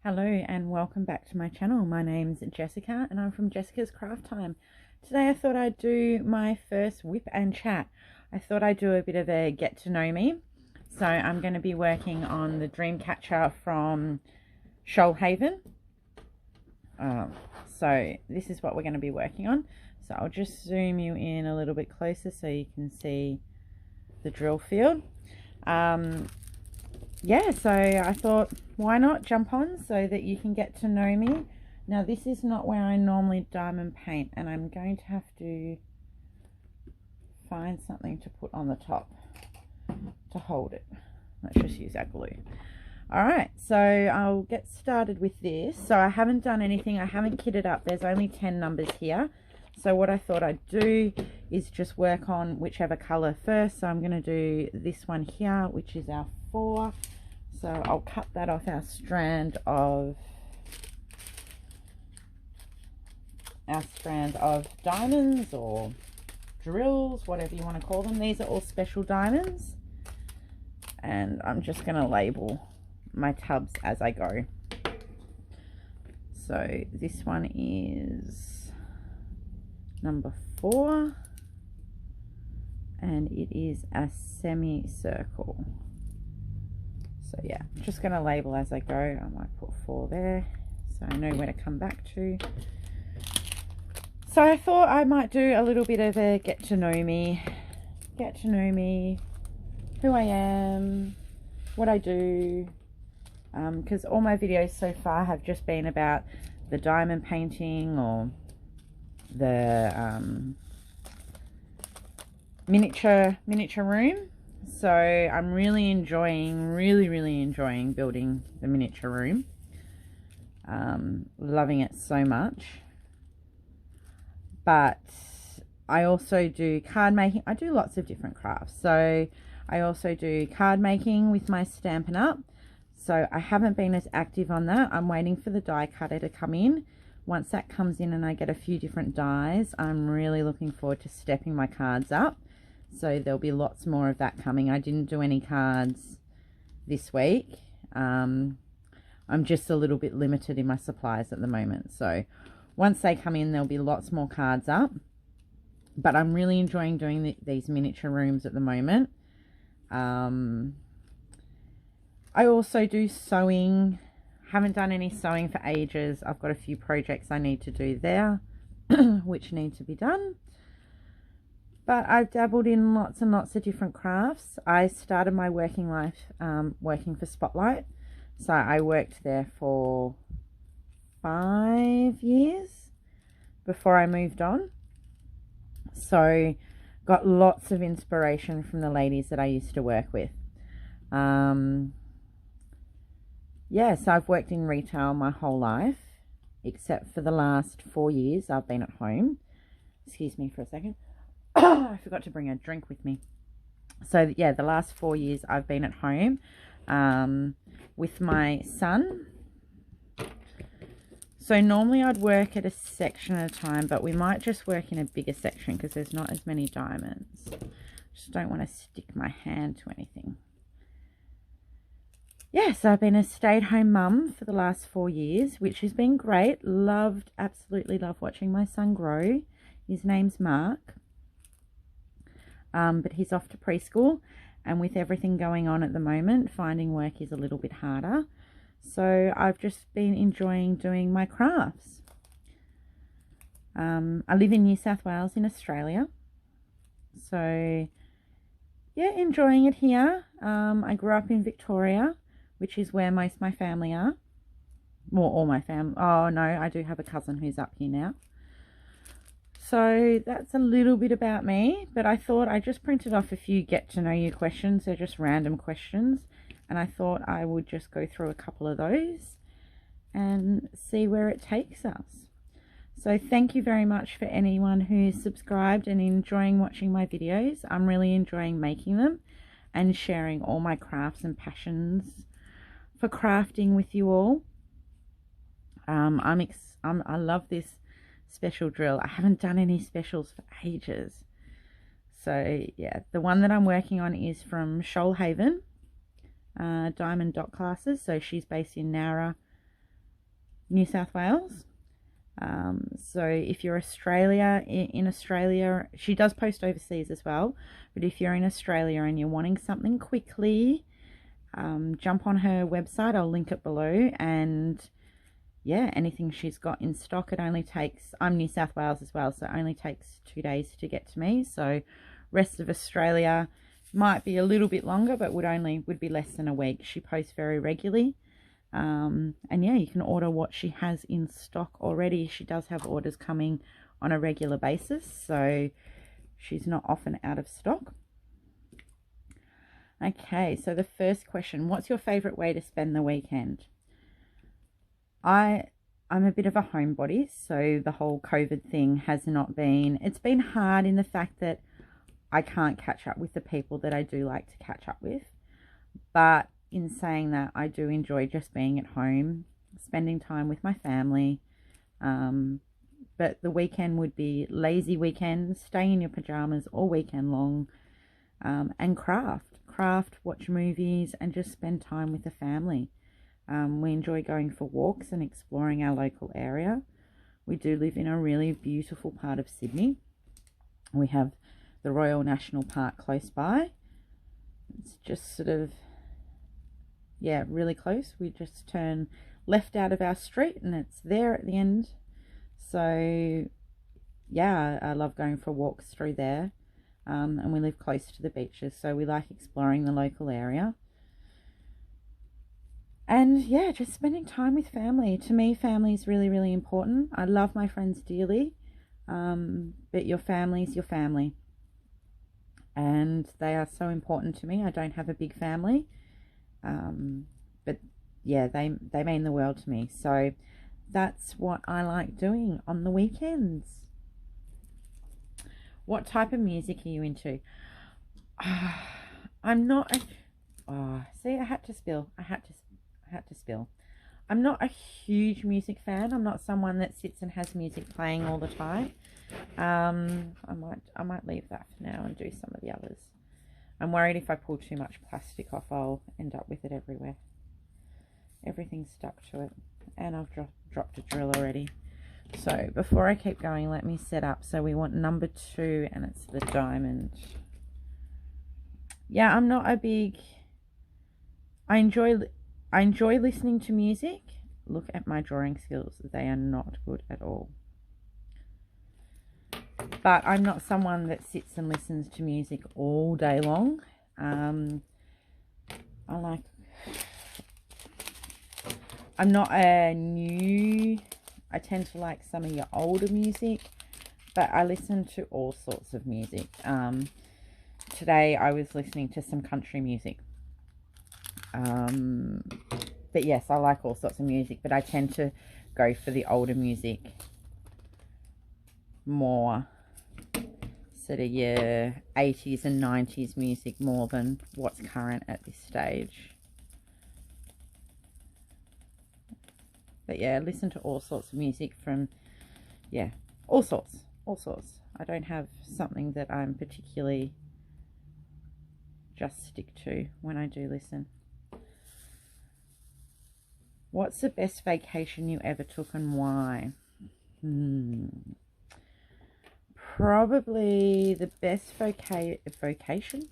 Hello and welcome back to my channel. My name's Jessica and I'm from Jessica's Craft Time. Today I thought I'd do my first whip and chat. I thought I'd do a bit of a get to know me. So I'm going to be working on the dream catcher from Shaolhaven. So this is what we're going to be working on. So I'll just zoom you in a little bit closer so you can see the drill field. Yeah, so I thought, why not jump on so that you can get to know me. Now this is not where I normally diamond paint, and I'm going to have to find something to put on the top to hold it. Let's just use our glue. Alright, so I'll get started with this. So I haven't done anything, I haven't kitted up. There's only 10 numbers here. So what I thought I'd do is just work on whichever colour first. So I'm going to do this one here, which is our 4. So I'll cut that off our strand of diamonds or drills, whatever you want to call them. These are all special diamonds. And I'm just going to label my tubs as I go. So this one is number 4. And it is a semicircle. So yeah, I'm just going to label as I go. I might put 4 there so I know where to come back to. So I thought I might do a little bit of a get to know me, who I am, what I do, because all my videos so far have just been about the diamond painting or the miniature room. So I'm really enjoying building the miniature room. Loving it so much. But I also do card making. I do lots of different crafts. So I also do card making with my Stampin' Up. So I haven't been as active on that. I'm waiting for the die cutter to come in. Once that comes in and I get a few different dies, I'm really looking forward to stepping my cards up. So there'll be lots more of that coming. I didn't do any cards this week. I'm just a little bit limited in my supplies at the moment. So once they come in, there'll be lots more cards up. But I'm really enjoying doing these miniature rooms at the moment. I also do sewing. Haven't done any sewing for ages. I've got a few projects I need to do there, which need to be done. But I've dabbled in lots and lots of different crafts. I started my working life working for Spotlight. So I worked there for 5 years before I moved on. So got lots of inspiration from the ladies that I used to work with. Yeah, so I've worked in retail my whole life, except for the last 4 years I've been at home. Excuse me for a second. I forgot to bring a drink with me. So yeah, the last 4 years I've been at home with my son. So normally I'd work at a section at a time, but we might just work in a bigger section because there's not as many diamonds. Just don't want to stick my hand to anything. Yeah, so I've been a stay-at-home mum for the last 4 years, which has been great. Absolutely love watching my son grow. His name's Mark. But he's off to preschool, and with everything going on at the moment, finding work is a little bit harder. So I've just been enjoying doing my crafts. I live in New South Wales in Australia. So yeah, enjoying it here. I grew up in Victoria, which is where most of my family are. Well, all my family. Oh no, I do have a cousin who's up here now. So that's a little bit about me, but I thought I just printed off a few get to know you questions. They're just random questions, and I thought I would just go through a couple of those and see where it takes us. So thank you very much for anyone who's subscribed and enjoying watching my videos. I'm really enjoying making them and sharing all my crafts and passions for crafting with you all. I love this special drill. I haven't done any specials for ages. So yeah, the one that I'm working on is from Shaolhaven Diamond Dot Classes. So she's based in Nowra, New South Wales. So if you're in Australia, she does post overseas as well. But if you're in Australia and you're wanting something quickly, jump on her website. I'll link it below. And yeah, anything she's got in stock, it only takes, I'm New South Wales as well, so it only takes 2 days to get to me. So rest of Australia might be a little bit longer, but would be less than a week. She posts very regularly. And yeah, you can order what she has in stock already. She does have orders coming on a regular basis, so she's not often out of stock. Okay, so the first question, what's your favorite way to spend the weekend? I'm a bit of a homebody, so the whole COVID thing it's been hard in the fact that I can't catch up with the people that I do like to catch up with. But in saying that, I do enjoy just being at home, spending time with my family. But the weekend would be lazy weekend, stay in your pajamas all weekend long, and craft, watch movies, and just spend time with the family. We enjoy going for walks and exploring our local area. We do live in a really beautiful part of Sydney. We have the Royal National Park close by. It's just sort of, yeah, really close. We just turn left out of our street and it's there at the end. So yeah, I love going for walks through there. And we live close to the beaches, so we like exploring the local area. And yeah, just spending time with family. To me, family is really, really important. I love my friends dearly, but your family is your family. And they are so important to me. I don't have a big family, but yeah, they mean the world to me. So that's what I like doing on the weekends. What type of music are you into? I'm not see, I had to spill. I'm not a huge music fan. I'm not someone that sits and has music playing all the time. I might leave that for now and do some of the others. I'm worried if I pull too much plastic off, I'll end up with it everywhere. Everything's stuck to it, and I've dropped a drill already. So before I keep going, let me set up. So we want number 2, and it's the diamond. Yeah, I'm not a big. I enjoy listening to music. Look at my drawing skills; they are not good at all. But I'm not someone that sits and listens to music all day long. I'm not I tend to like some of your older music, but I listen to all sorts of music. Today I was listening to some country music. But yes, I like all sorts of music, but I tend to go for the older music more, sort of your 80s and 90s music more than what's current at this stage. But yeah, listen to all sorts of music from, yeah, all sorts. I don't have something that I'm particularly just stick to when I do listen. What's the best vacation you ever took and why? Probably the best vacation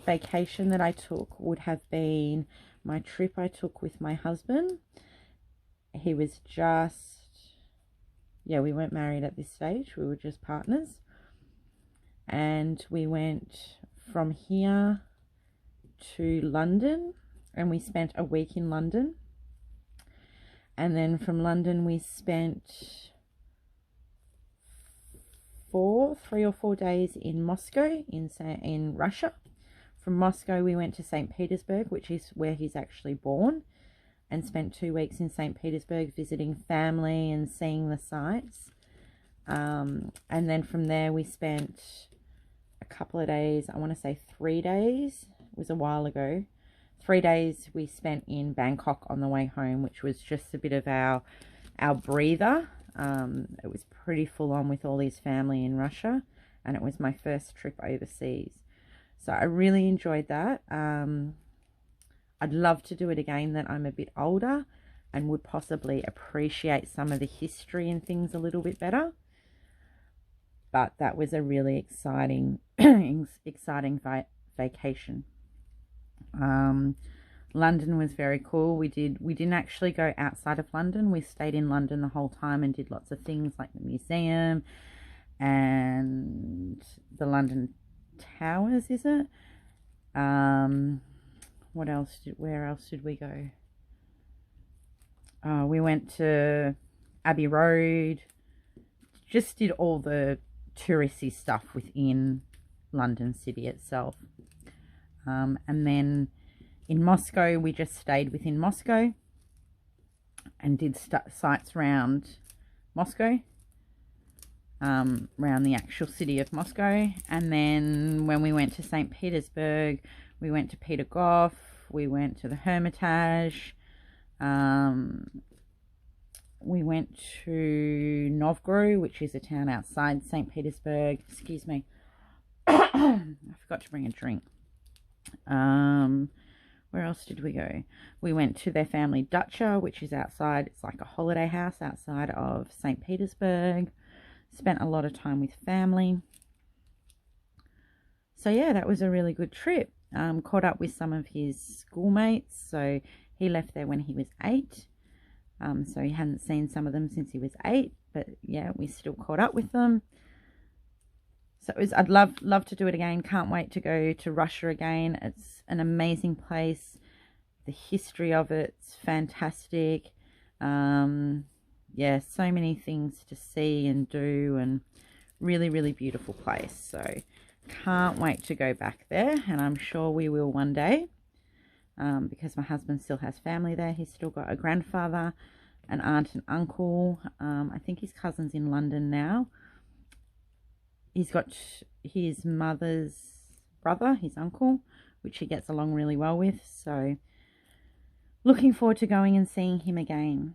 that I took would have been my trip I took with my husband. He was we weren't married at this stage. We were just partners. And we went from here to London, and we spent a week in London. And then from London we spent 3 or 4 days in Moscow, in Russia. From Moscow we went to St. Petersburg, which is where he's actually born, and spent 2 weeks in St. Petersburg visiting family and seeing the sights. And then from there we spent a couple of days, I want to say 3 days, it was a while ago. 3 days we spent in Bangkok on the way home, which was just a bit of our breather. It was pretty full on with all his family in Russia, and it was my first trip overseas. So I really enjoyed that. I'd love to do it again, that I'm a bit older, and would possibly appreciate some of the history and things a little bit better. But that was a really exciting vacation. London was very cool. We didn't actually go outside of London. We stayed in London the whole time and did lots of things like the museum and the London Towers, is it? Where else did we go? We went to Abbey Road. Just did all the touristy stuff within London city itself. And then in Moscow, we just stayed within Moscow and did sites around Moscow, around the actual city of Moscow. And then when we went to St. Petersburg, we went to Peter Goff, we went to the Hermitage, we went to Novgorod, which is a town outside St. Petersburg. Excuse me. I forgot to bring a drink. Where else did we go? We went to their family dacha, which is outside. It's like a holiday house outside of St. Petersburg. Spent a lot of time with family. So yeah, that was a really good trip. Caught up with some of his schoolmates. So he left there when he was 8. So he hadn't seen some of them since he was 8. But yeah, we still caught up with them. So I'd love to do it again. Can't wait to go to Russia again. It's an amazing place. The history of it's fantastic. Yeah, so many things to see and do, and really, really beautiful place. So can't wait to go back there, and I'm sure we will one day, because my husband still has family there. He's still got a grandfather, an aunt and uncle. I think his cousin's in London now. He's got his mother's brother, his uncle, which he gets along really well with. So looking forward to going and seeing him again.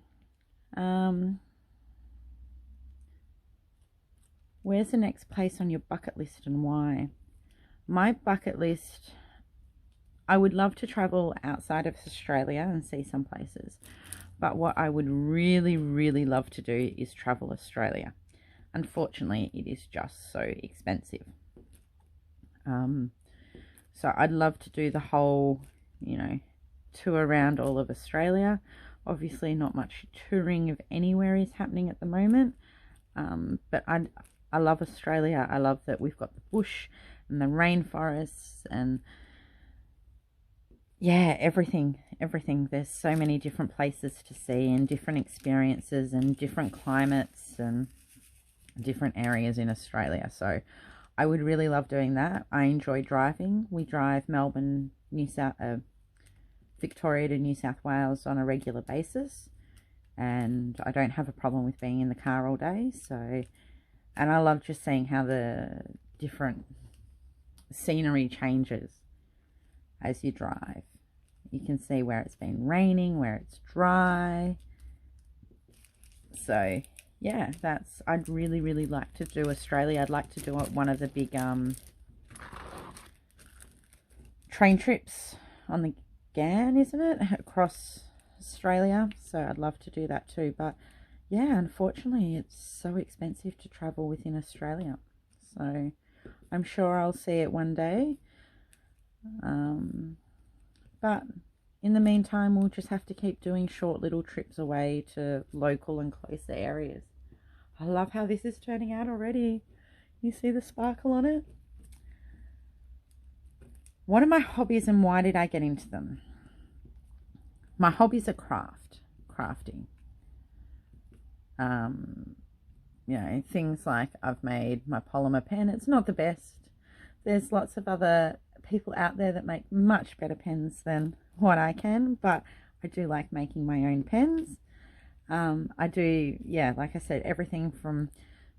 Where's the next place on your bucket list and why? My bucket list, I would love to travel outside of Australia and see some places. But what I would really, really love to do is travel Australia. Unfortunately, it is just so expensive. So I'd love to do the whole, tour around all of Australia. Obviously, not much touring of anywhere is happening at the moment. But I love Australia. I love that we've got the bush and the rainforests and yeah, everything. There's so many different places to see and different experiences and different climates and different areas in Australia. So I would really love doing that. I enjoy driving. We drive Melbourne, Victoria to New South Wales on a regular basis, and I don't have a problem with being in the car all day. So, and I love just seeing how the different scenery changes as you drive. You can see where it's been raining, where it's dry. So yeah, I'd really, really like to do Australia. I'd like to do one of the big train trips on the GAN, isn't it? Across Australia. So I'd love to do that too. But yeah, unfortunately, it's so expensive to travel within Australia. So I'm sure I'll see it one day. But in the meantime, we'll just have to keep doing short little trips away to local and closer areas. I love how this is turning out already. You see the sparkle on it? What are my hobbies and why did I get into them? My hobbies are crafting. Things like I've made my polymer pen. It's not the best. There's lots of other people out there that make much better pens than what I can, but I do like making my own pens. I do, like I said, everything from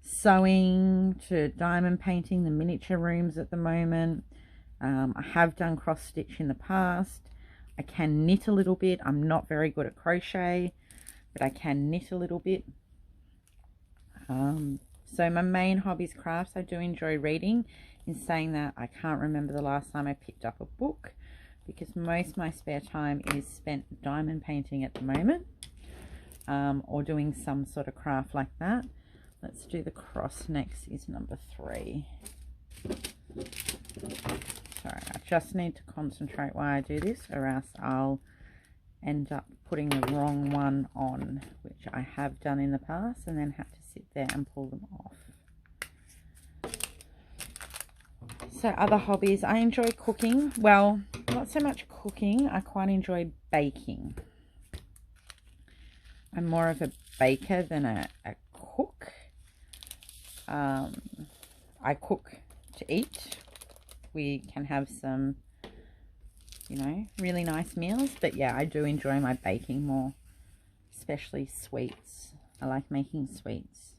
sewing to diamond painting, the miniature rooms at the moment. I have done cross stitch in the past. I can knit a little bit. I'm not very good at crochet, but I can knit a little bit. So my main hobby is crafts. I do enjoy reading. In saying that, I can't remember the last time I picked up a book because most of my spare time is spent diamond painting at the moment. or doing some sort of craft like that. Let's do the cross next, is number 3. Sorry, I just need to concentrate while I do this, or else I'll end up putting the wrong one on, which I have done in the past, and then have to sit there and pull them off. So other hobbies, I enjoy cooking. Well, not so much cooking, I quite enjoy baking. I'm more of a baker than a cook. I cook to eat. We can have some, you know, really nice meals. But yeah, I do enjoy my baking more, especially sweets. I like making sweets.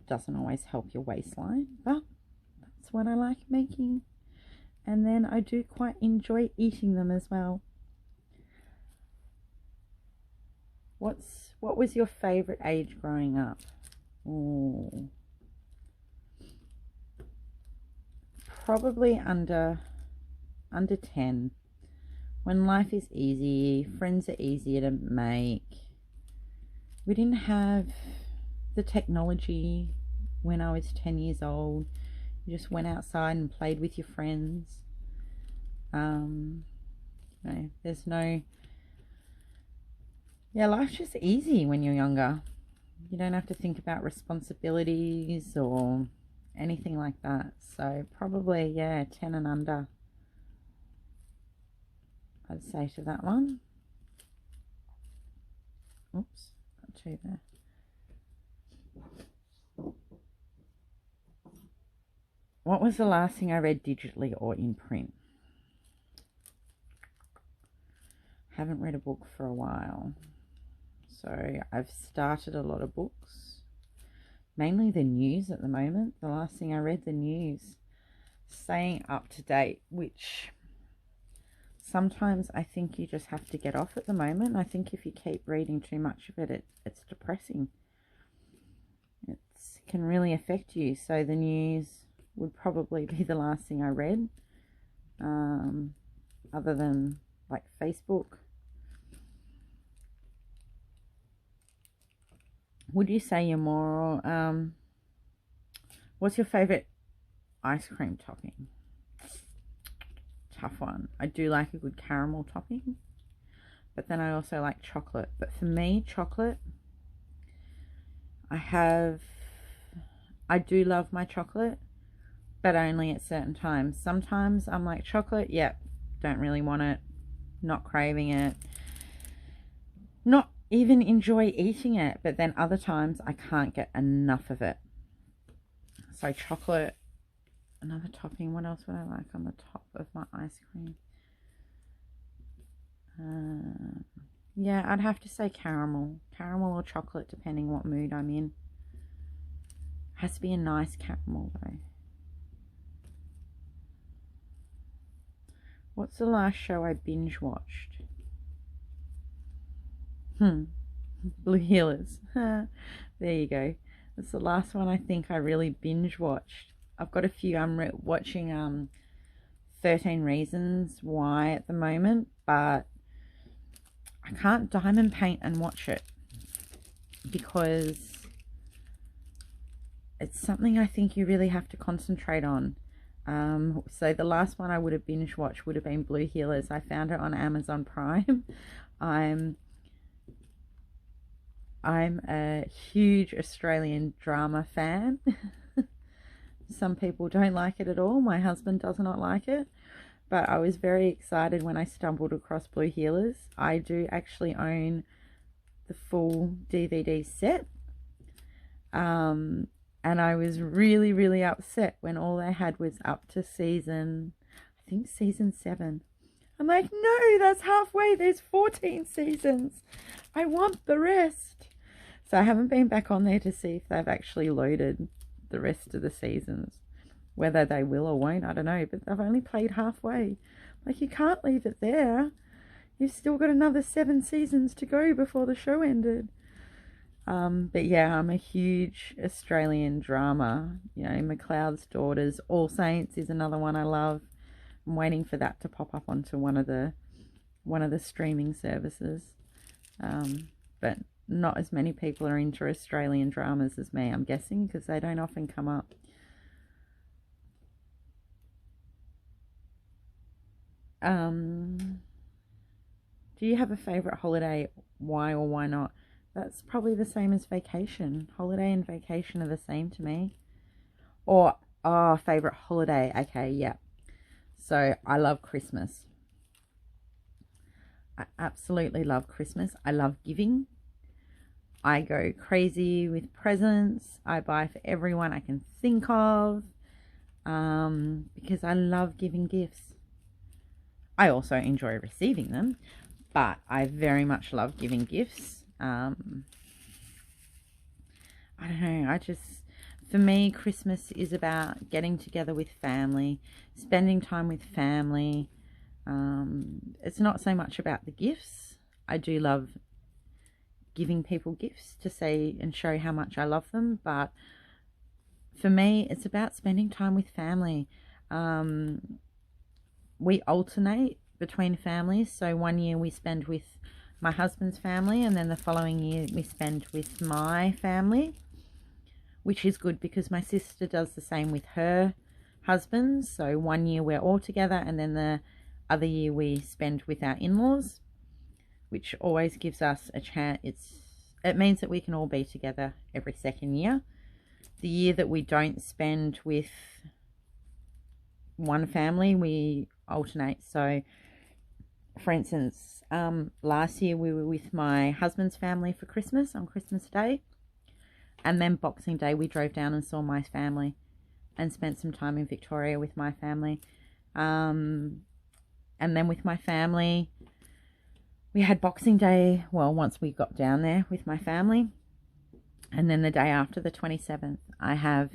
Doesn't always help your waistline, but that's what I like making. And then I do quite enjoy eating them as well. What was your favorite age growing up? Ooh. Probably under 10. When life is easy, friends are easier to make. We didn't have the technology when I was 10 years old. You just went outside and played with your friends. You know, there's no... Yeah, life's just easy when you're younger. You don't have to think about responsibilities or anything like that. So probably, yeah, 10 and under, I'd say to that one. Oops, got 2 there. What was the last thing I read digitally or in print? Haven't read a book for a while. So I've started a lot of books, mainly the news at the moment. The last thing I read, the news, staying up to date, which sometimes I think you just have to get off at the moment. I think if you keep reading too much of it, it's depressing. It can really affect you. So the news would probably be the last thing I read, other than like Facebook. Would you say you're more, what's your favorite ice cream topping? Tough one. I do like a good caramel topping, but then I also like chocolate. But for me, chocolate, I do love my chocolate, but only at certain times. Sometimes I'm like, chocolate, yep, don't really want it, not craving it, not even enjoy eating it, but then other times I can't get enough of it. So chocolate. Another topping, what else would I like on the top of my ice cream? Yeah, I'd have to say caramel or chocolate, depending what mood I'm in. Has to be a nice caramel though. What's the last show I binge watched? Blue Heelers. There you go. That's the last one I think I really binge watched. I've got a few. I'm watching 13 Reasons Why at the moment, but I can't diamond paint and watch it because it's something I think you really have to concentrate on. So the last one I would have binge watched would have been Blue Heelers. I found it on Amazon Prime. I'm a huge Australian drama fan. Some people don't like it at all. My husband does not like it, but I was very excited when I stumbled across Blue Heelers. I do actually own the full DVD set, and I was really, really upset when all they had was up to season 7. I'm like, no, that's halfway. There's 14 seasons. I want the rest. So I haven't been back on there to see if they've actually loaded the rest of the seasons. Whether they will or won't, I don't know. But I've only played halfway. Like, you can't leave it there. You've still got another 7 seasons to go before the show ended. But yeah, I'm a huge Australian drama. You know, McLeod's Daughters, All Saints is another one I love. I'm waiting for that to pop up onto one of the streaming services. but not as many people are into Australian dramas as me, I'm guessing, because they don't often come up. Do you have a favourite holiday? Why or why not? That's probably the same as vacation. Holiday and vacation are the same to me. Or, oh, favourite holiday. Okay, yeah. So I love Christmas. I absolutely love Christmas. I love giving. I go crazy with presents. I buy for everyone I can think of, because I love giving gifts. I also enjoy receiving them, but I very much love giving gifts. I don't know, for me, Christmas is about getting together with family, spending time with family. It's not so much about the gifts. I do love giving people gifts to say and show how much I love them, but for me, it's about spending time with family. We alternate between families, so one year we spend with my husband's family, and then the following year we spend with my family, which is good because my sister does the same with her husband. So one year we're all together, and then the other year we spend with our in-laws, which always gives us a chance. It means that we can all be together every second year. The year that we don't spend with one family, we alternate. So for instance, last year we were with my husband's family for Christmas on Christmas Day, and then Boxing Day we drove down and saw my family and spent some time in Victoria with my family. And then with my family, we had Boxing Day, well, once we got down there with my family, and then the day after, the 27th, I have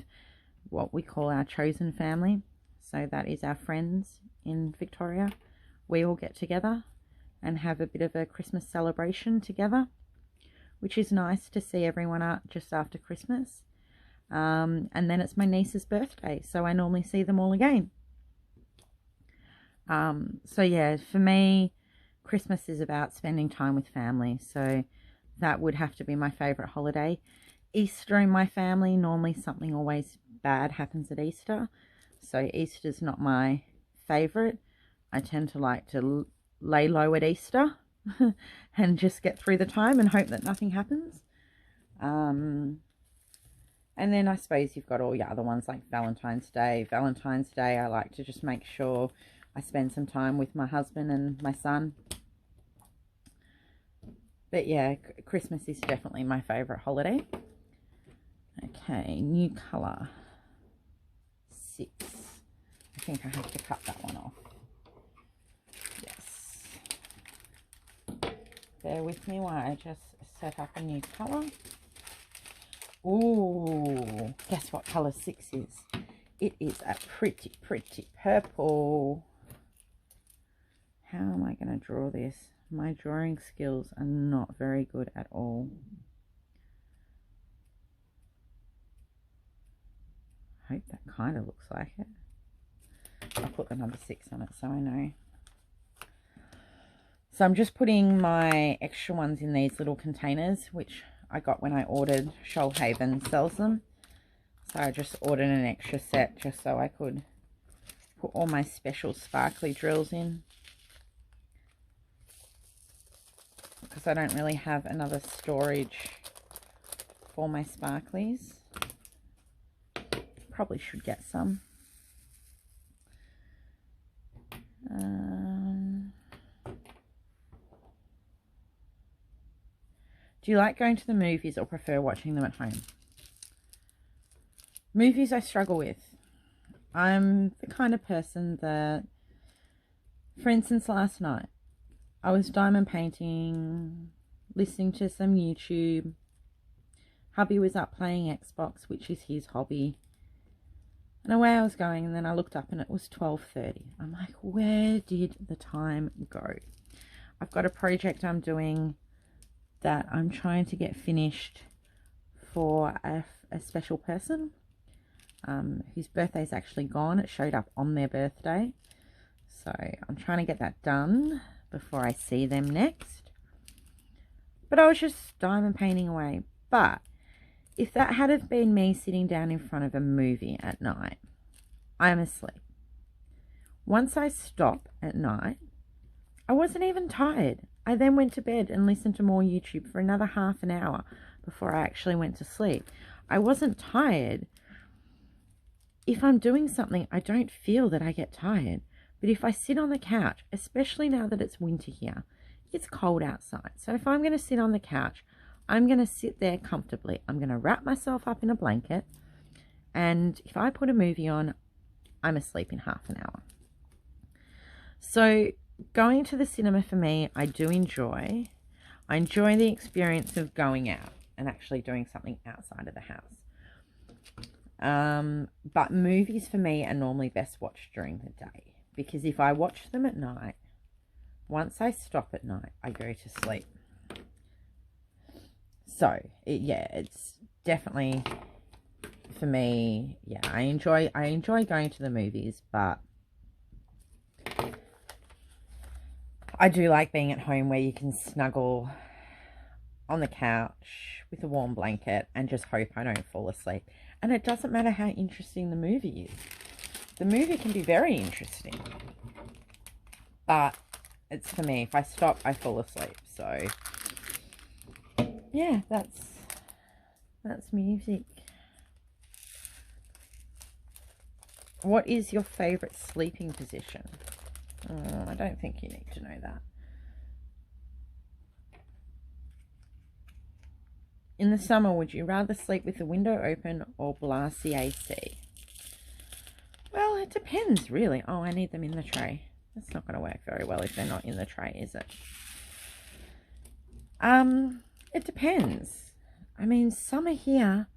what we call our chosen family. So that is our friends in Victoria. We all get together and have a bit of a Christmas celebration together, which is nice to see everyone out just after Christmas. And then it's my niece's birthday, so I normally see them all again. So yeah, for me, Christmas is about spending time with family, so that would have to be my favourite holiday. Easter in my family, normally something always bad happens at Easter, so Easter's not my favourite. I tend to like to lay low at Easter and just get through the time and hope that nothing happens. And then I suppose you've got all your other ones like Valentine's Day. Valentine's Day, I like to just make sure I spend some time with my husband and my son. But yeah, Christmas is definitely my favourite holiday. Okay, new colour. 6. I think I have to cut that one off. Yes. Bear with me while I just set up a new colour. Ooh, guess what colour 6 is? It is a pretty, pretty purple. How am I going to draw this? My drawing skills are not very good at all. I hope that kind of looks like it. I'll put the number 6 on it so I know. So I'm just putting my extra ones in these little containers, which I got when I ordered. Shaolhaven sells them. So I just ordered an extra set just so I could put all my special sparkly drills in, because I don't really have another storage for my sparklies. Probably should get some. Do you like going to the movies or prefer watching them at home? Movies I struggle with. I'm the kind of person that, for instance, last night I was diamond painting, listening to some YouTube. Hubby was up playing Xbox, which is his hobby. And away I was going, and then I looked up and it was 12:30. I'm like, where did the time go? I've got a project I'm doing that I'm trying to get finished for a special person whose birthday's actually gone. It showed up on their birthday. So I'm trying to get that done before I see them next. But I was just diamond painting away. But if that had have been me sitting down in front of a movie at night, I'm asleep. Once I stop at night, I wasn't even tired. I then went to bed and listened to more YouTube for another half an hour before I actually went to sleep. I wasn't tired. If I'm doing something, I don't feel that I get tired. But if I sit on the couch, especially now that it's winter here, it's cold outside. So if I'm going to sit on the couch, I'm going to sit there comfortably. I'm going to wrap myself up in a blanket. And if I put a movie on, I'm asleep in half an hour. So going to the cinema for me, I do enjoy. I enjoy the experience of going out and actually doing something outside of the house. But movies for me are normally best watched during the day, because if I watch them at night, once I stop at night, I go to sleep. So it's definitely for me. Yeah, I enjoy going to the movies, but I do like being at home where you can snuggle on the couch with a warm blanket and just hope I don't fall asleep. And it doesn't matter how interesting the movie is. The movie can be very interesting, but it's for me. If I stop, I fall asleep. So yeah, that's music. What is your favorite sleeping position? Oh, I don't think you need to know that. In the summer, would you rather sleep with the window open or blast the AC? Well, it depends, really. Oh, I need them in the tray. That's not going to work very well if they're not in the tray, is it? It depends. I mean, summer here,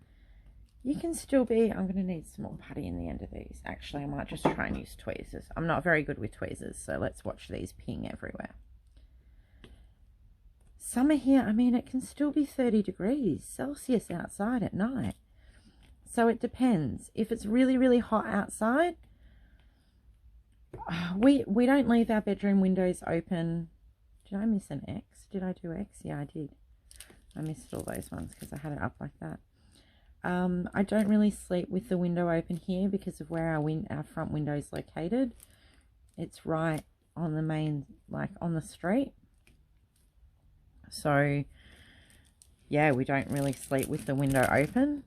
you can still be... I'm going to need some more putty in the end of these. Actually, I might just try and use tweezers. I'm not very good with tweezers, so let's watch these ping everywhere. Summer here, I mean, it can still be 30 degrees Celsius outside at night. So it depends. If it's really, really hot outside, we don't leave our bedroom windows open. Did I miss an X? Did I do X? Yeah, I did. I missed all those ones because I had it up like that. I don't really sleep with the window open here because of where our front window is located. It's right on the main, like on the street. So yeah, we don't really sleep with the window open.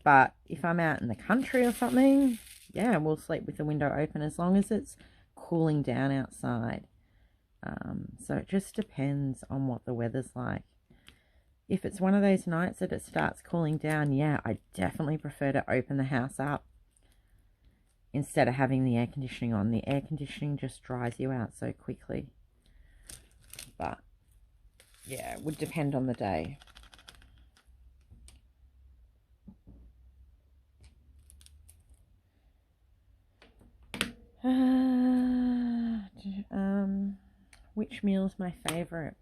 But if I'm out in the country or something, yeah, we'll sleep with the window open as long as it's cooling down outside. So it just depends on what the weather's like. If it's one of those nights that it starts cooling down, yeah, I definitely prefer to open the house up instead of having the air conditioning on. The air conditioning just dries you out so quickly. But yeah, it would depend on the day. Which meal is my favourite?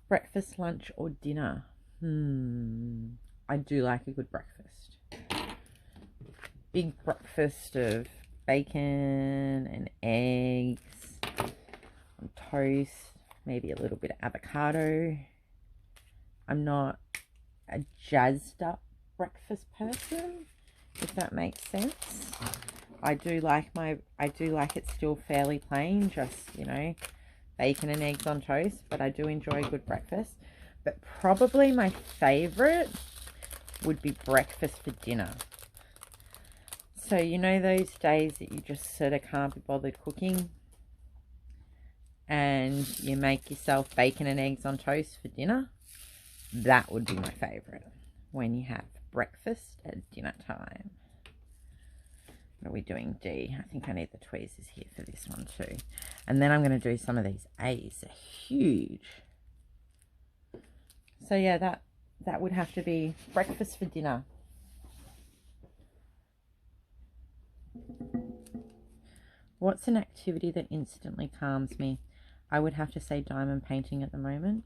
Breakfast, lunch, or dinner? I do like a good breakfast. Big breakfast of bacon and eggs on toast, maybe a little bit of avocado. I'm not a jazzed up breakfast person, if that makes sense. I do like it still fairly plain, just, you know, bacon and eggs on toast, but I do enjoy a good breakfast. But probably my favorite would be breakfast for dinner. So, you know, those days that you just sort of can't be bothered cooking and you make yourself bacon and eggs on toast for dinner? That would be my favorite, when you have breakfast at dinner time. What are we doing? D. I think I need the tweezers here for this one too. And then I'm going to do some of these A's. They're huge. So yeah, that would have to be breakfast for dinner. What's an activity that instantly calms me? I would have to say diamond painting at the moment.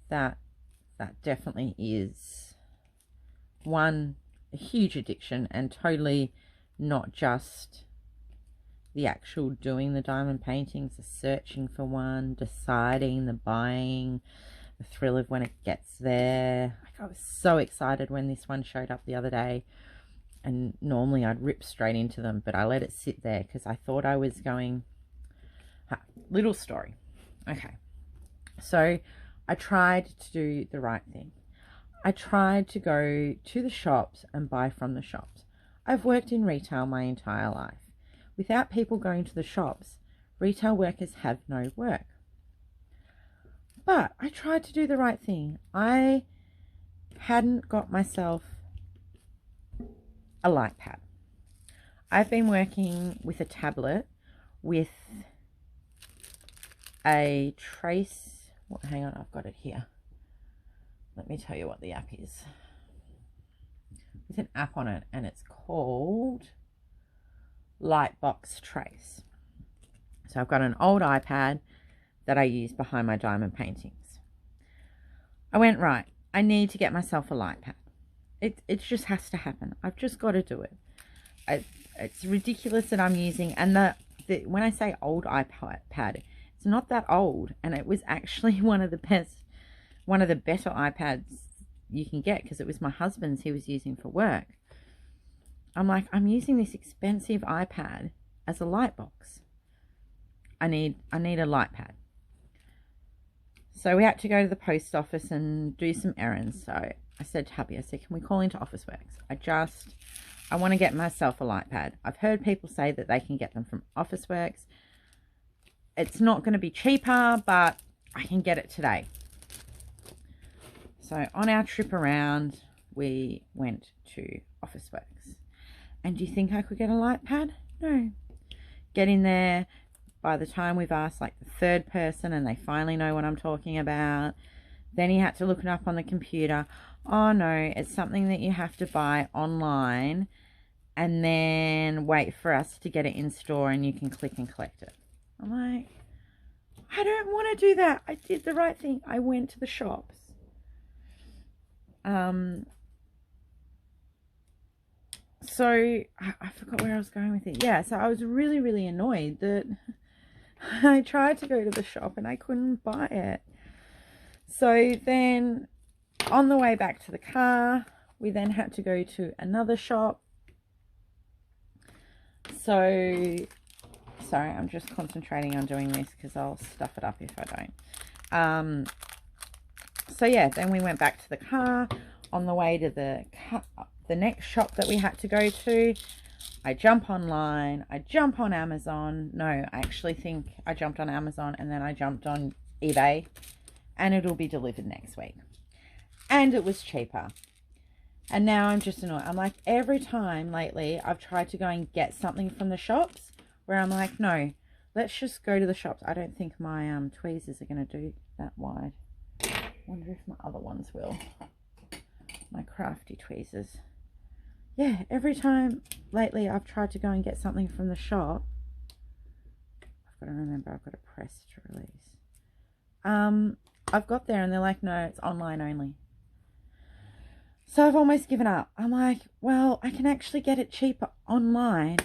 That definitely is one, a huge addiction, and totally not just the actual doing the diamond paintings, the searching for one, deciding, the buying, the thrill of when it gets there. Like, I was so excited when this one showed up the other day, and normally I'd rip straight into them, but I let it sit there because I thought I was going... Little story. Okay, so I tried to do the right thing. I tried to go to the shops and buy from the shops. I've worked in retail my entire life. Without people going to the shops, retail workers have no work. But I tried to do the right thing. I hadn't got myself a light pad. I've been working with a tablet with a trace... hang on, I've got it here. Let me tell you what the app is. With an app on it, and it's called Lightbox Trace. So I've got an old iPad that I use behind my diamond paintings. I went, right, I need to get myself a light pad. It just has to happen. I've just got to do it. It's ridiculous that I'm using, and when I say old iPad, it's not that old, and it was actually one of the better iPads you can get, because it was my husband's he was using for work. I'm like, I'm using this expensive iPad as a light box. I need a light pad. So we had to go to the post office and do some errands. So I said to hubby, I said, can we call into Officeworks? I want to get myself a light pad. I've heard people say that they can get them from Officeworks. It's not going to be cheaper, but I can get it today. So on our trip around, we went to Officeworks. And do you think I could get a light pad? No. Get in there. By the time we've asked like the third person and they finally know what I'm talking about, then he had to look it up on the computer. Oh no, it's something that you have to buy online and then wait for us to get it in store and you can click and collect it. I'm like, I don't want to do that. I did the right thing. I went to the shops. So I forgot where I was going with it. Yeah, so I was really, really annoyed that I tried to go to the shop and I couldn't buy it. So then on the way back to the car, we then had to go to another shop. So, sorry, I'm just concentrating on doing this because I'll stuff it up if I don't. So yeah, then we went back to the car. On the way to the next shop that we had to go to, I jump online, I jump on Amazon. No, I actually think I jumped on Amazon and then I jumped on eBay, and it'll be delivered next week. And it was cheaper. And now I'm just annoyed. I'm like, every time lately I've tried to go and get something from the shops where I'm like, no, let's just go to the shops. I don't think my tweezers are going to do that wide. I wonder if my other ones will. My crafty tweezers. Yeah, every time lately I've tried to go and get something from the shop, I've got to remember I've got to press to release. I've got there and they're like, no, it's online only. So I've almost given up. I'm like, well, I can actually get it cheaper online,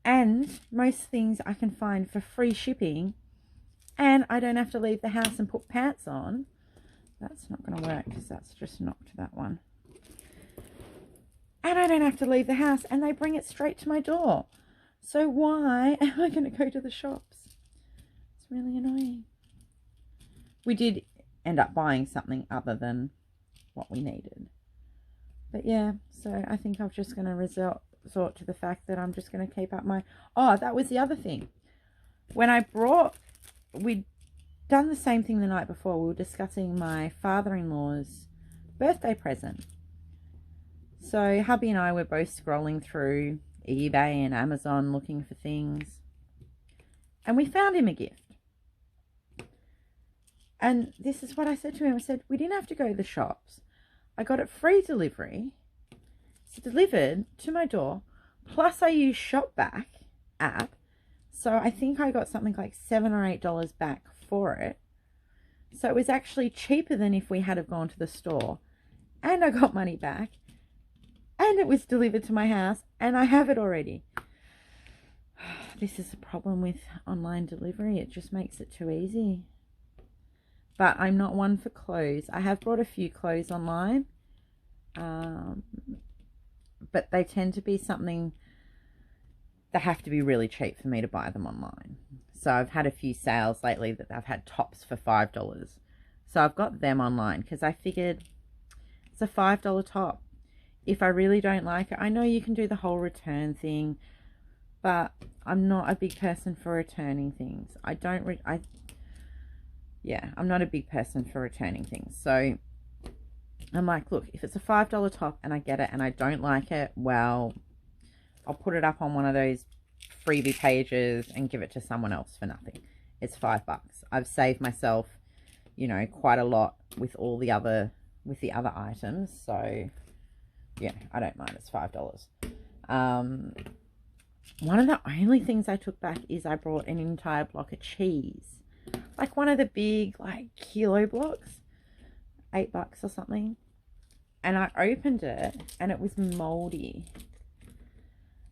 and most things I can find for free shipping, and I don't have to leave the house and put pants on. That's not going to work because that's just knocked that one. And I don't have to leave the house, and they bring it straight to my door. So why am I going to go to the shops? It's really annoying. We did end up buying something other than what we needed. But yeah, so I think I'm just going to resort to the fact that I'm just going to keep up my... Oh, that was the other thing. When we'd done the same thing the night before. We were discussing my father-in-law's birthday present. So hubby and I were both scrolling through eBay and Amazon looking for things. And we found him a gift. And this is what I said to him. I said, we didn't have to go to the shops. I got it free delivery. It's delivered to my door. Plus I used ShopBack app. So I think I got something like $7 or $8 back for it. So it was actually cheaper than if we had have gone to the store. And I got money back. And it was delivered to my house. And I have it already. This is the problem with online delivery. It just makes it too easy. But I'm not one for clothes. I have bought a few clothes online. But they tend to be something that have to be really cheap for me to buy them online. So I've had a few sales lately that I've had tops for $5. So I've got them online because I figured it's a $5 top. If I really don't like it, I know you can do the whole return thing, but I'm not a big person for returning things. I'm not a big person for returning things. So I'm like, look, if it's a $5 top and I get it and I don't like it, well, I'll put it up on one of those freebie pages and give it to someone else for nothing. It's $5. I've saved myself, quite a lot with the other items. So yeah, I don't mind. It's $5. One of the only things I took back is I brought an entire block of cheese, like one of the big kilo blocks, $8 or something. And I opened it and it was moldy.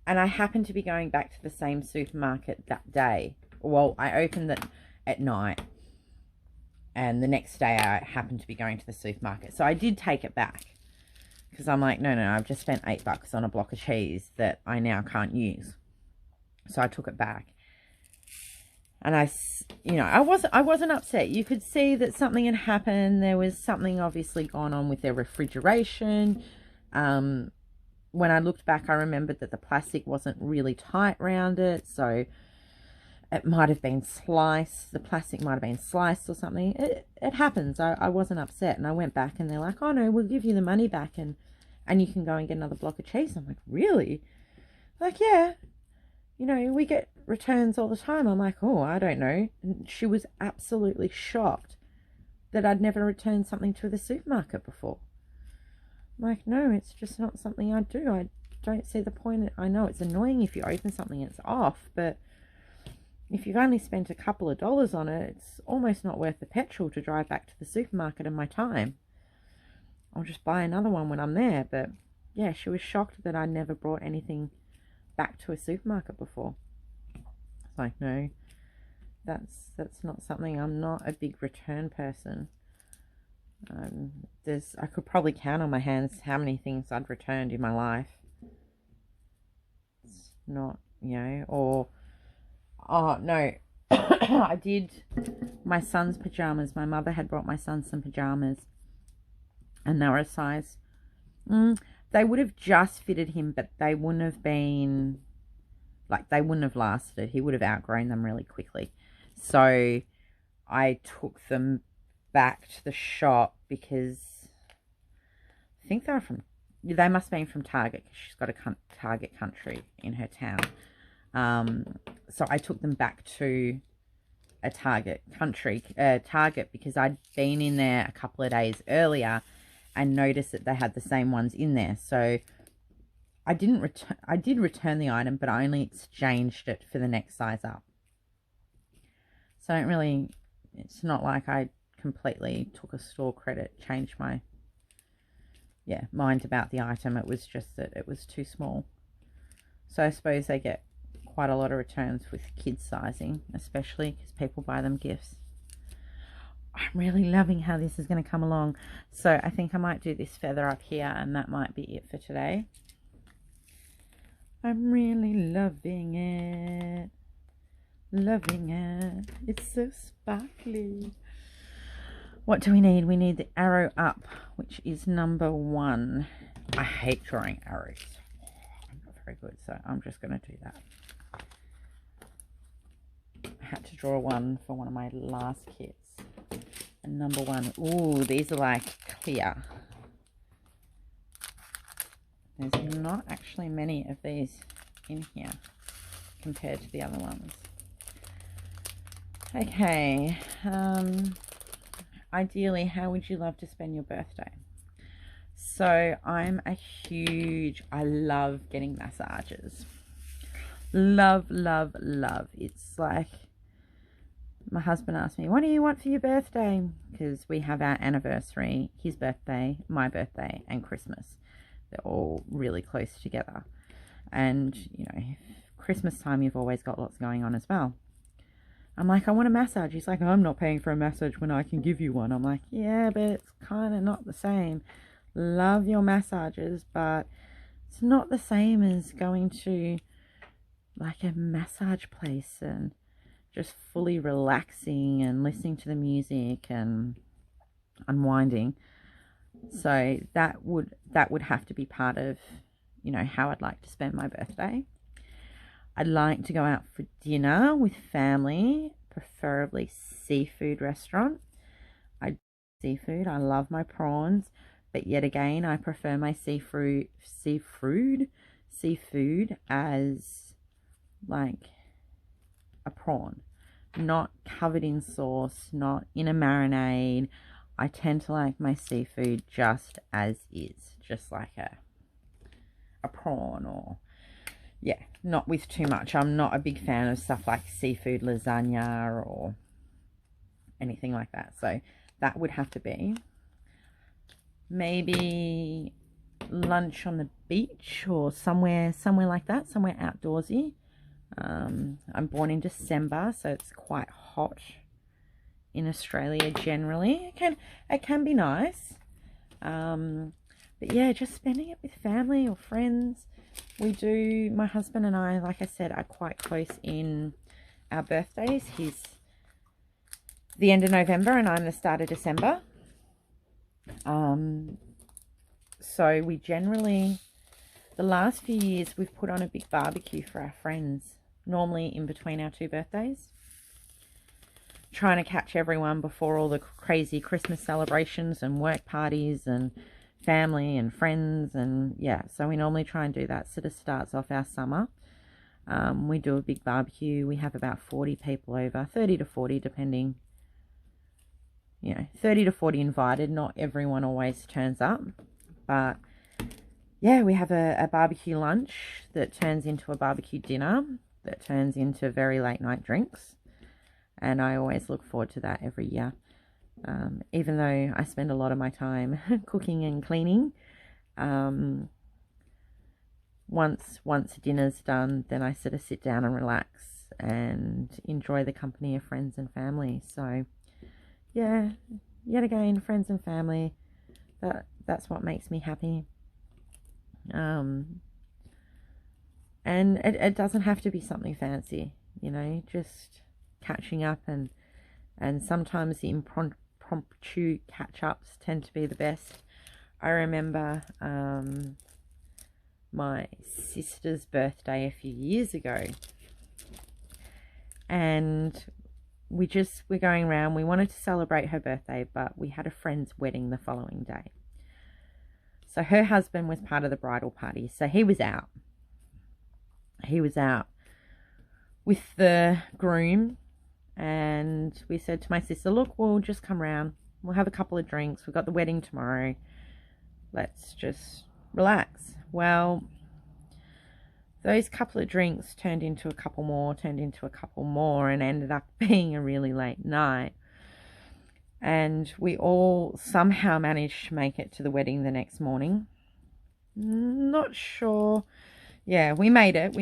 And I happened to be going back to the same supermarket that day. Well, I opened it at night. And the next day I happened to be going to the supermarket. So I did take it back. Because I'm like, no, I've just spent $8 on a block of cheese that I now can't use. So I took it back. And I wasn't upset. You could see that something had happened. There was something obviously gone on with their refrigeration. When I looked back, I remembered that the plastic wasn't really tight around it. So it might have been sliced. The plastic might have been sliced or something. It happens. I wasn't upset. And I went back and they're like, oh no, we'll give you the money back and you can go and get another block of cheese. I'm like, really? Like, yeah. We get returns all the time. I'm like, oh, I don't know. And she was absolutely shocked that I'd never returned something to the supermarket before. I'm like, no, it's just not something I do. I don't see the point. I know it's annoying if you open something, it's off, but if you've only spent a couple of dollars on it, it's almost not worth the petrol to drive back to the supermarket and my time. I'll just buy another one when I'm there. But yeah, she was shocked that I never brought anything back to a supermarket before. It's like, no, that's not something. I'm not a big return person. I could probably count on my hands how many things I'd returned in my life. It's not, or, oh no, I did my son's pajamas. My mother had brought my son some pajamas and they were a size, they would have just fitted him, but they wouldn't have been, they wouldn't have lasted. He would have outgrown them really quickly. So I took them back to the shop because I think they must have been from Target because she's got a Target country in her town. So I took them back to a Target because I'd been in there a couple of days earlier and noticed that they had the same ones in there. So I did return the item, but I only exchanged it for the next size up. So it's not like I completely took a store credit, changed my mind about the item. It was just that it was too small. So I suppose they get quite a lot of returns with kids sizing, especially because people buy them gifts. I'm really loving how this is going to come along. So I think I might do this feather up here and that might be it for today. I'm really loving it. Loving it. It's so sparkly. What do we need? We need the arrow up, which is number 1. I hate drawing arrows. I'm not very good, so I'm just going to do that. I had to draw one for one of my last kits. And number 1, ooh, these are clear. There's not actually many of these in here compared to the other ones. Okay, ideally, how would you love to spend your birthday? So I love getting massages. Love. It's like, my husband asked me, what do you want for your birthday? Because we have our anniversary, his birthday, my birthday, and Christmas. They're all really close together. And, Christmas time, you've always got lots going on as well. I'm like, I want a massage. He's like, I'm not paying for a massage when I can give you one. I'm like, yeah, but it's kind of not the same. Love your massages, but it's not the same as going to like a massage place and just fully relaxing and listening to the music and unwinding. So that would have to be part of, you know, how I'd like to spend my birthday. I'd like to go out for dinner with family, preferably seafood restaurant. Seafood. I love my prawns, but yet again, I prefer my seafood as like a prawn, not covered in sauce, not in a marinade. I tend to like my seafood just as is, just like a prawn, or yeah, not with too much. I'm not a big fan of stuff like seafood lasagna or anything like that. So that would have to be. Maybe lunch on the beach or somewhere like that, somewhere outdoorsy. I'm born in December, so it's quite hot in Australia generally. It can be nice. But yeah, just spending it with family or friends. My husband and I, like I said, are quite close in our birthdays. He's the end of November and I'm the start of December. So we generally, the last few years, we've put on a big barbecue for our friends, normally in between our two birthdays. Trying to catch everyone before all the crazy Christmas celebrations and work parties and family and friends, and yeah, so we normally try and do that. Sort of starts off our summer. We do a big barbecue. We have about 40 people over, 30 to 40 depending, 30 to 40 invited. Not everyone always turns up, but yeah, we have a barbecue lunch that turns into a barbecue dinner that turns into very late night drinks, and I always look forward to that every year. Even though I spend a lot of my time cooking and cleaning, once dinner's done, then I sort of sit down and relax and enjoy the company of friends and family. So yeah, yet again, friends and family, that's what makes me happy. And it doesn't have to be something fancy, just catching up, and sometimes the impromptu catch-ups tend to be the best. I remember my sister's birthday a few years ago, and we're going around. We wanted to celebrate her birthday, but we had a friend's wedding the following day. So her husband was part of the bridal party, so he was out. He was out with the groom, and we said to my sister, look, we'll just come round. We'll have a couple of drinks. We've got the wedding tomorrow. Let's just relax. Well, those couple of drinks turned into a couple more, and ended up being a really late night. And we all somehow managed to make it to the wedding the next morning. Not sure. Yeah, we made it.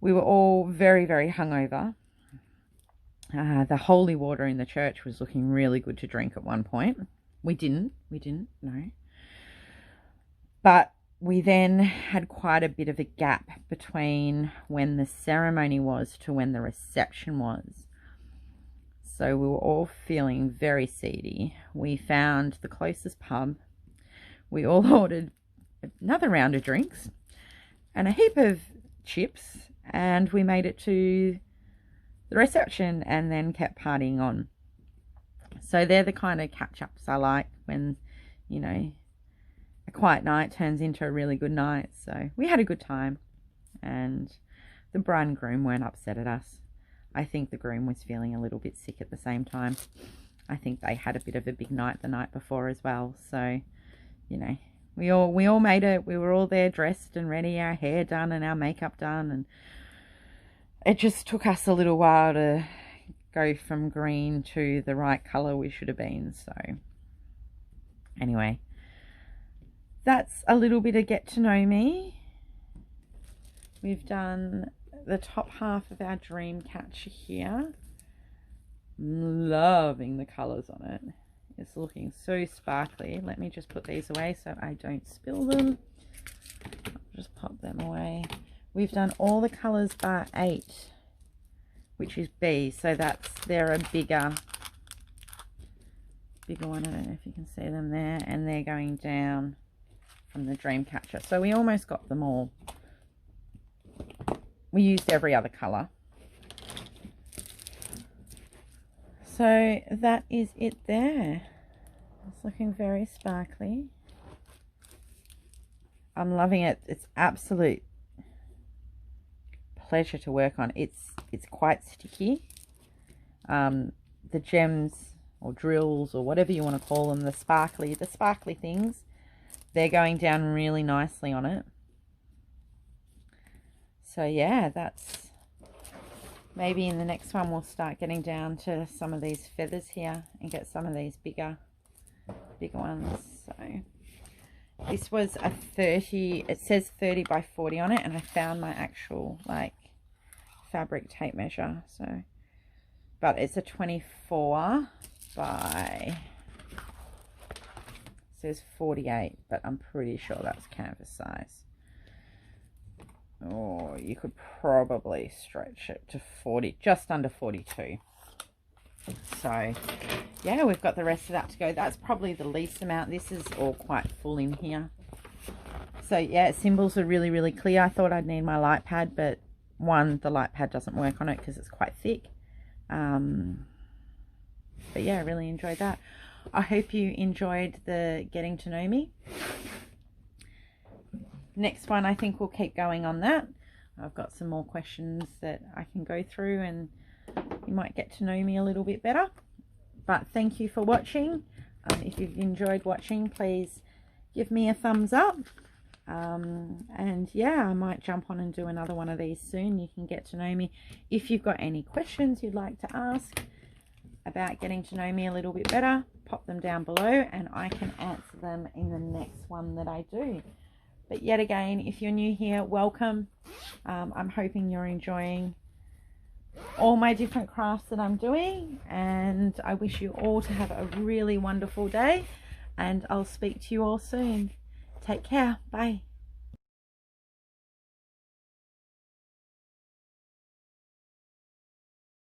We were all very, very hungover. The holy water in the church was looking really good to drink at one point. We didn't, no. But we then had quite a bit of a gap between when the ceremony was to when the reception was. So we were all feeling very seedy. We found the closest pub. We all ordered another round of drinks and a heap of chips, and we made it to the reception and then kept partying on. So they're the kind of catch-ups I like, when, a quiet night turns into a really good night. So we had a good time, and the bride and groom weren't upset at us. I think the groom was feeling a little bit sick at the same time. I think they had a bit of a big night the night before as well. So, we all made it. We were all there dressed and ready, our hair done and our makeup done, and it just took us a little while to go from green to the right colour we should have been. So anyway, that's a little bit of get to know me. We've done the top half of our dream catcher here. I'm loving the colours on it. It's looking so sparkly. Let me just put these away so I don't spill them. I'll just pop them away. We've done all the colours bar 8, which is B. So they're a bigger one. I don't know if you can see them there. And they're going down from the dream catcher. So we almost got them all. We used every other colour. So that is it there. It's looking very sparkly. I'm loving it. It's absolute pleasure to work on. It's quite sticky. The gems or drills or whatever you want to call them, the sparkly things, they're going down really nicely on it. So yeah, that's maybe in the next one we'll start getting down to some of these feathers here and get some of these bigger ones. So this was a 30, it says 30 by 40 on it, and I found my actual like fabric tape measure. So, but it's a 24 by, it says 48, but I'm pretty sure that's canvas size. Oh, you could probably stretch it to 40, just under 42. So yeah, we've got the rest of that to go. That's probably the least amount. This is all quite full in here. So yeah, symbols are really, really clear. I thought I'd need my light pad, but one, the light pad doesn't work on it because it's quite thick. But yeah, I really enjoyed that. I hope you enjoyed the getting to know me. Next one, I think we'll keep going on that. I've got some more questions that I can go through and you might get to know me a little bit better. But thank you for watching. If you've enjoyed watching, please give me a thumbs up. And yeah, I might jump on and do another one of these soon. You can get to know me. If you've got any questions you'd like to ask about getting to know me a little bit better, pop them down below and I can answer them in the next one that I do. But yet again, if you're new here, welcome. I'm hoping you're enjoying all my different crafts that I'm doing, and I wish you all to have a really wonderful day, and I'll speak to you all soon. Take care. Bye.